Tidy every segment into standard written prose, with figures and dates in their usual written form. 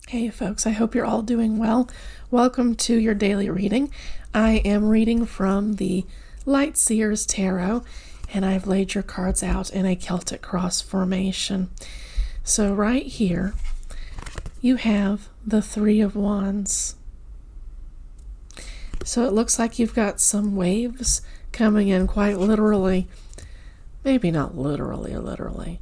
Hey folks, I hope you're all doing well. Welcome to your daily reading. I am reading from the Light Seers Tarot, and I've laid your cards out in a Celtic cross formation. So right here, you have the Three of Wands. So it looks like you've got some waves coming in quite literally. Maybe not literally.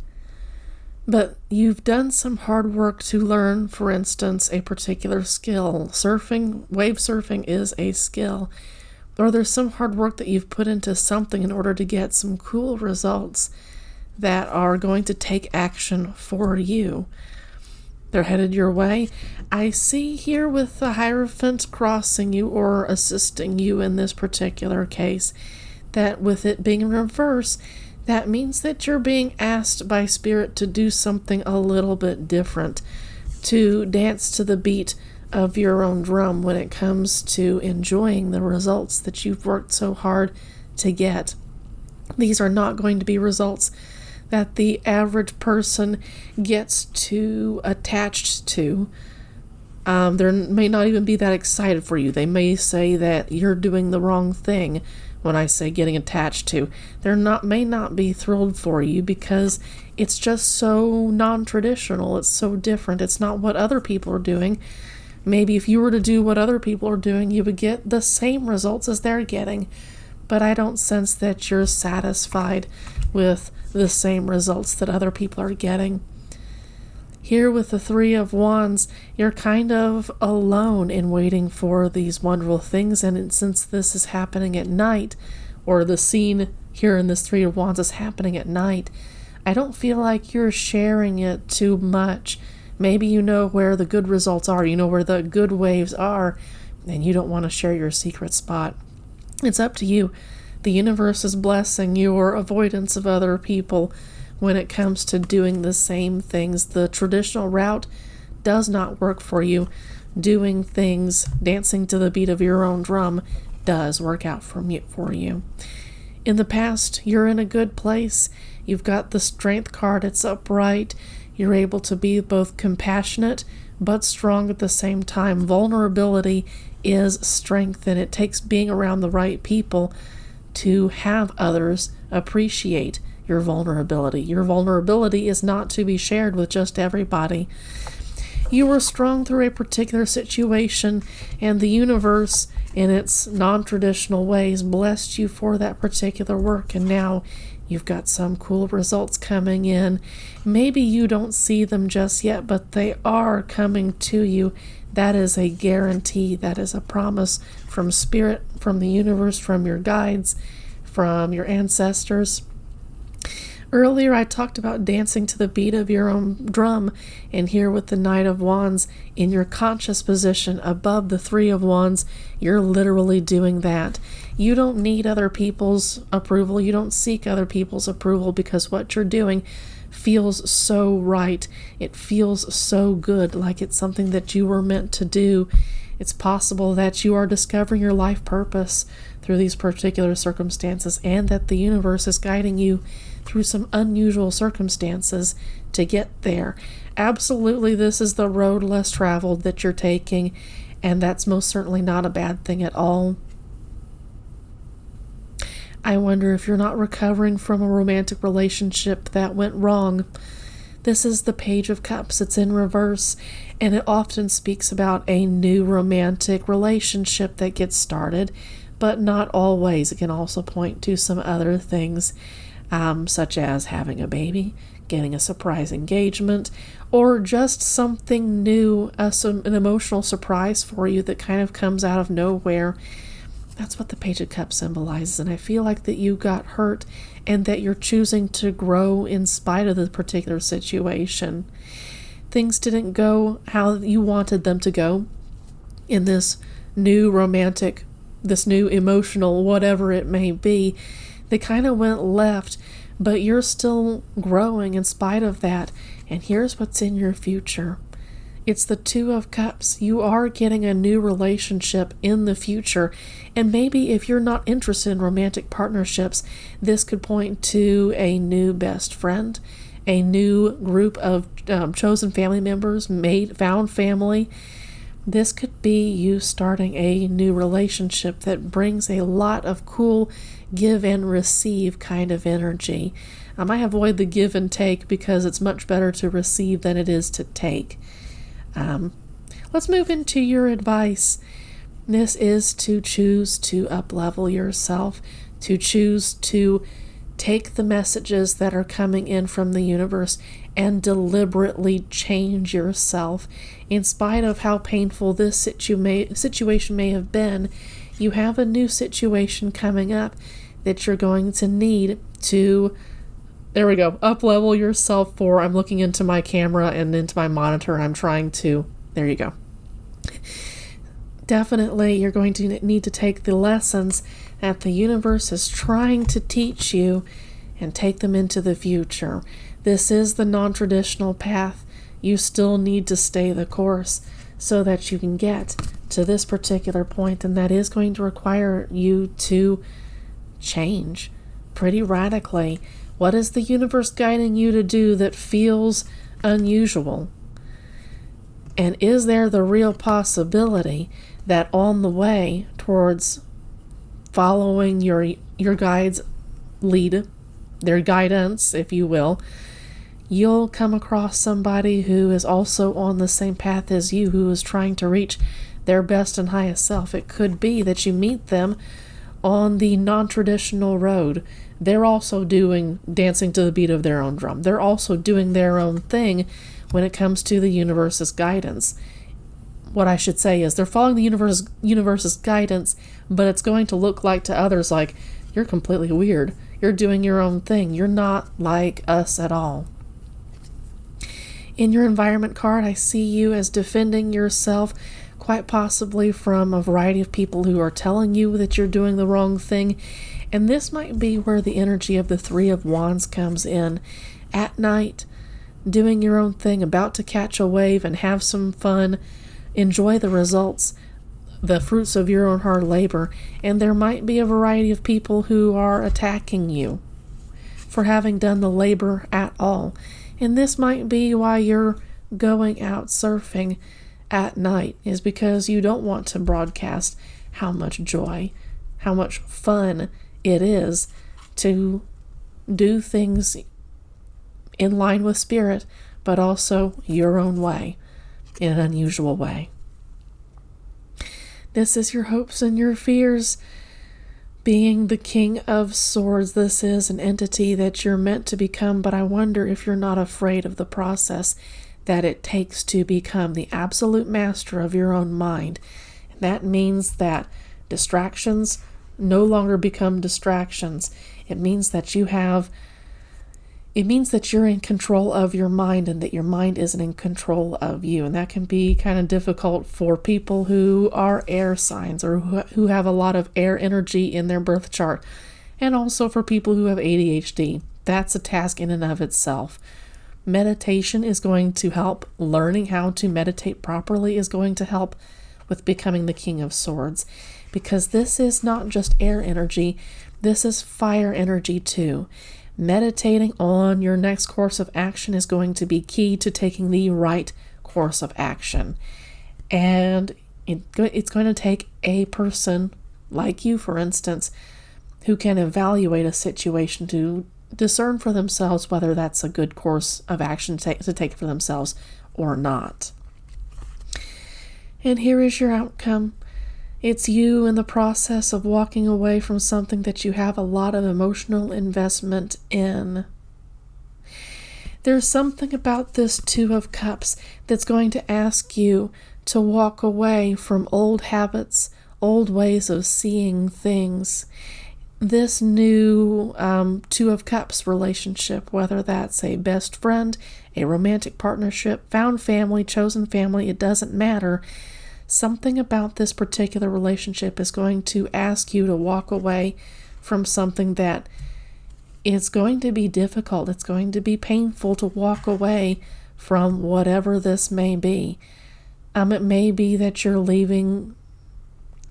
But you've done some hard work to learn, for instance, a particular skill. Wave surfing is a skill. Or there's some hard work that you've put into something in order to get some cool results that are going to take action for you. They're headed your way. I see here with the Hierophant crossing you or assisting you in this particular case, that with it being in reverse, that means that you're being asked by Spirit to do something a little bit different, to dance to the beat of your own drum when it comes to enjoying the results that you've worked so hard to get. These are not going to be results that the average person gets too attached to. They may not even be that excited for you. They may say that you're doing the wrong thing. When I say getting attached to, may not be thrilled for you because it's just so non-traditional. It's so different. It's not what other people are doing. Maybe if you were to do what other people are doing, you would get the same results as they're getting. But I don't sense that you're satisfied with the same results that other people are getting. Here with the Three of Wands, you're kind of alone in waiting for these wonderful things, and since this is happening at night, or the scene here in this Three of Wands is happening at night, I don't feel like you're sharing it too much. Maybe you know where the good results are, you know where the good waves are, and you don't want to share your secret spot. It's up to you. The universe is blessing your avoidance of other people when it comes to doing the same things. The traditional route does not work for you. Doing things, dancing to the beat of your own drum, does work out for you. In the past, you're in a good place. You've got the Strength card. It's upright. You're able to be both compassionate but strong at the same time. Vulnerability is strength, and it takes being around the right people to have others appreciate your vulnerability. Your vulnerability is not to be shared with just everybody. You were strong through a particular situation, and the universe, in its non-traditional ways, blessed you for that particular work, and now you've got some cool results coming in. Maybe you don't see them just yet, but they are coming to you. That is a guarantee. That is a promise from Spirit, from the universe, from your guides, from your ancestors. Earlier, I talked about dancing to the beat of your own drum, and here with the Knight of Wands in your conscious position above the Three of Wands, you're literally doing that. You don't need other people's approval. You don't seek other people's approval because what you're doing feels so right. It feels so good, like it's something that you were meant to do. It's possible that you are discovering your life purpose through these particular circumstances, and that the universe is guiding you through some unusual circumstances to get there. Absolutely, this is the road less traveled that you're taking, and that's most certainly not a bad thing at all. I wonder if you're not recovering from a romantic relationship that went wrong. This is the Page of Cups. It's in reverse, and it often speaks about a new romantic relationship that gets started, but not always. It can also point to some other things, such as having a baby, getting a surprise engagement, or just something new, an emotional surprise for you that kind of comes out of nowhere. That's what the Page of Cups symbolizes, and I feel like that you got hurt and that you're choosing to grow in spite of the particular situation. Things didn't go how you wanted them to go in this new romantic, this new emotional, whatever it may be. They kind of went left, but you're still growing in spite of that, and here's what's in your future. It's the Two of Cups. You are getting a new relationship in the future. And maybe if you're not interested in romantic partnerships, this could point to a new best friend, a new group of chosen family members, found family. This could be you starting a new relationship that brings a lot of cool give and receive kind of energy. I might avoid the give and take because it's much better to receive than it is to take. Let's move into your advice. This is to choose to up-level yourself, to choose to take the messages that are coming in from the universe and deliberately change yourself. In spite of how painful this situation may have been, you have a new situation coming up that you're going to need to, there we go, up-level yourself for. I'm looking into my camera and into my monitor. I'm trying to, there you go. Definitely, you're going to need to take the lessons that the universe is trying to teach you and take them into the future. This is the non-traditional path. You still need to stay the course so that you can get to this particular point, and that is going to require you to change pretty radically. What is the universe guiding you to do that feels unusual? And is there the real possibility that on the way towards following your guide's lead, their guidance, if you will, you'll come across somebody who is also on the same path as you, who is trying to reach their best and highest self? It could be that you meet them on the non-traditional road. They're also dancing to the beat of their own drum. They're also doing their own thing when it comes to the universe's guidance. What I should say is they're following the universe's guidance, but it's going to look like to others like, you're completely weird. You're doing your own thing. You're not like us at all. In your environment card, I see you as defending yourself, quite possibly from a variety of people who are telling you that you're doing the wrong thing. And this might be where the energy of the Three of Wands comes in. At night, doing your own thing, about to catch a wave and have some fun, enjoy the results, the fruits of your own hard labor, and there might be a variety of people who are attacking you for having done the labor at all. And this might be why you're going out surfing at night, is because you don't want to broadcast how much joy, how much fun it is to do things in line with spirit, but also your own way, in an unusual way. This is your hopes and your fears. Being the King of Swords, this is an entity that you're meant to become, but I wonder if you're not afraid of the process that it takes to become the absolute master of your own mind. And that means that distractions no longer become distractions. It means that you're in control of your mind, and that your mind isn't in control of you. And that can be kind of difficult for people who are air signs, or who have a lot of air energy in their birth chart. And also for people who have ADHD. That's a task in and of itself. Meditation is going to help. Learning how to meditate properly is going to help with becoming the King of Swords. Because this is not just air energy, this is fire energy too. Meditating on your next course of action is going to be key to taking the right course of action. And it's going to take a person like you, for instance, who can evaluate a situation to discern for themselves whether that's a good course of action to take for themselves or not. And here is your outcome. It's you in the process of walking away from something that you have a lot of emotional investment in. There's something about this Two of Cups that's going to ask you to walk away from old habits, old ways of seeing things. This new Two of Cups relationship, whether that's a best friend, a romantic partnership, found family, chosen family, it doesn't matter. Something about this particular relationship is going to ask you to walk away from something that is going to be difficult. It's going to be painful to walk away from whatever this may be. It may be that you're leaving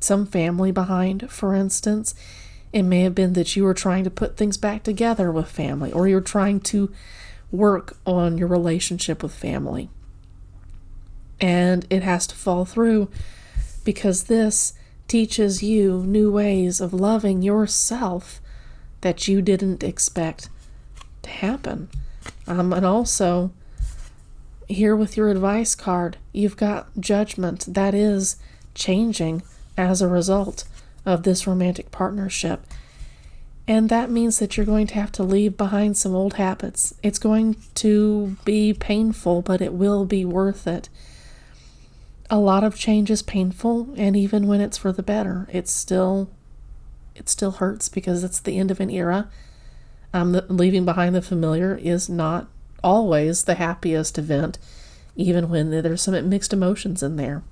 some family behind, for instance. It may have been that you were trying to put things back together with family, or you're trying to work on your relationship with family. And it has to fall through because this teaches you new ways of loving yourself that you didn't expect to happen. And also, here with your advice card, you've got judgment that is changing as a result of this romantic partnership. And that means that you're going to have to leave behind some old habits. It's going to be painful, but it will be worth it. A lot of change is painful, and even when it's for the better, it still hurts because it's the end of an era. Leaving behind the familiar is not always the happiest event, even when there's some mixed emotions in there.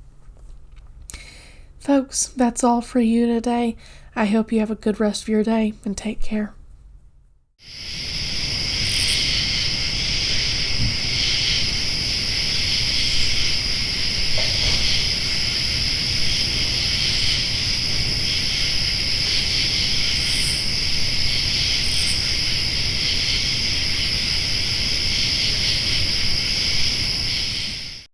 Folks, that's all for you today. I hope you have a good rest of your day, and take care.